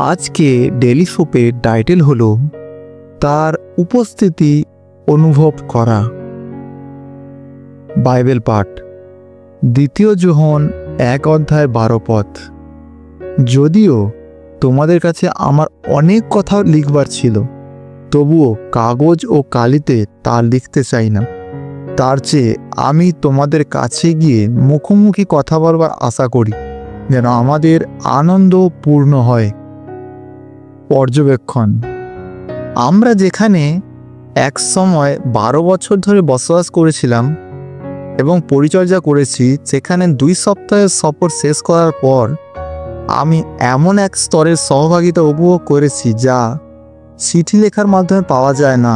আজকে daily সোপের title হলো তার উপস্থিতি অনুভব করা। বাইবেল পাঠ, 2 যোহন 1:12 পদ। যদিও তোমাদের কাছে আমার অনেক কথা লিখবার ছিল, তবুও কাগজ ও কালিতে তা লিখতে চাই না। তার চেয়ে আমি তোমাদের কাছে গিয়ে মুখোমুখি কথা বলবার আশা করি, যেন আমাদের আনন্দ পূর্ণ হয়। পর্যবেক্ষণ, আমরা যেখানে এক সময় 12 বছর ধরে বসবাস করেছিলাম এবং পরিচর্যা করেছি, সেখানে 2 সপ্তাহের সফর শেষ করার পর আমি এমন এক স্তরের সহভাগিতা উপভোগ করেছি যা চিঠি লেখার মাধ্যমে পাওয়া যায় না।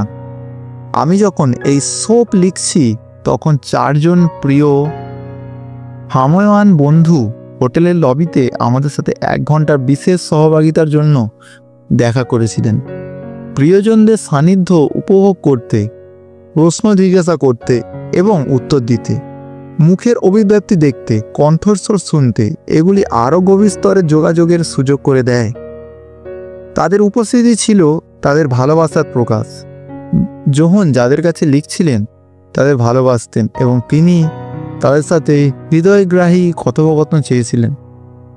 আমি যখন এই সোপ লিখছি তখন 4 জন প্রিয় হাময়ান বন্ধু হোটেলের লবিতে আমাদের সাথে 1 ঘন্টার বিশেষ সহভাগিতার জন্য দেখা করেছিলেন। প্রিয়জনদের সান্নিধ্য উপভোগ করতে, প্রশ্ন জিজ্ঞাসা করতে এবং উত্তর দিতে, মুখের অভিব্যক্তি দেখতে, কণ্ঠস্বর শুনতে, এগুলি আরও গভীর স্তরে যোগাযোগের সুযোগ করে দেয়। তাদের উপস্থিতি ছিল তাদের ভালোবাসার প্রকাশ। যোহন যাদের কাছে লিখছিলেন তাদের ভালোবাসতেন এবং তিনি তাদের সাথে হৃদয়গ্রাহী কথোপকথন চেয়েছিলেন।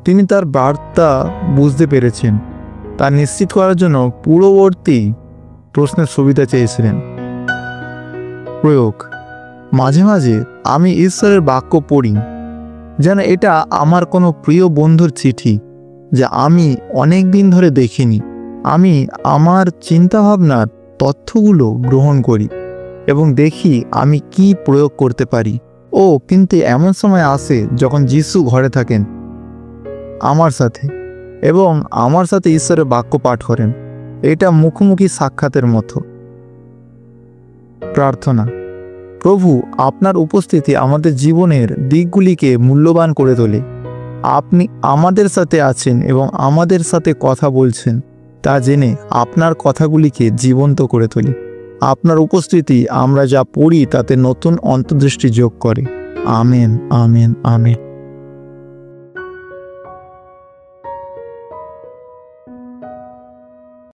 তিনি তার বার্তা বুঝতে পেরেছেন, তা নিশ্চিত করার জন্য পূর্ববর্তী প্রশ্নের সুবিধা চেয়েছিলেন। প্রয়োগ, মাঝে মাঝে আমি ঈশ্বরের বাক্য পড়ি যেন এটা আমার কোনো প্রিয় বন্ধুর চিঠি যা আমি অনেক দিন ধরে দেখিনি। আমি আমার চিন্তাভাবনার তথ্যগুলো গ্রহণ করি এবং দেখি আমি কি প্রয়োগ করতে পারি। কিন্তু এমন সময় আসে যখন যিশু ঘরে থাকেন আমার সাথে এবং আমার সাথে ঈশ্বরের বাক্য পাঠ করেন। এটা মুখোমুখি সাক্ষাতের মতো। প্রার্থনা, প্রভু, আপনার উপস্থিতি আমাদের জীবনের দিকগুলিকে মূল্যবান করে তোলে। আপনি আমাদের সাথে আছেন এবং আমাদের সাথে কথা বলছেন, তা জেনে আপনার কথাগুলিকে জীবন্ত করে তোলে। আপনার উপস্থিতি আমরা যা পড়ি তাতে নতুন অন্তর্দৃষ্টি যোগ করে। Amen, amen, amen.